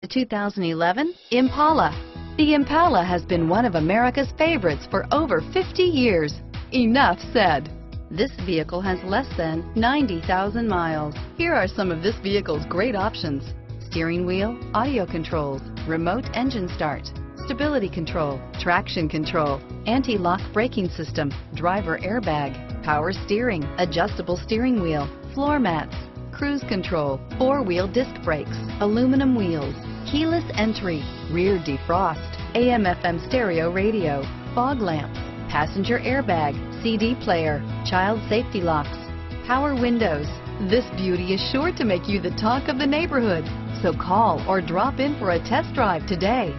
The 2011 Impala. The Impala has been one of America's favorites for over 50 years. Enough said. This vehicle has less than 90,000 miles. Here are some of this vehicle's great options: steering wheel audio controls, remote engine start, stability control, traction control, anti-lock braking system, driver airbag, power steering, adjustable steering wheel, floor mats, cruise control, four-wheel disc brakes, aluminum wheels, keyless entry, rear defrost, AM/FM stereo radio, fog lamps, passenger airbag, CD player, child safety locks, power windows. This beauty is sure to make you the talk of the neighborhood. So call or drop in for a test drive today.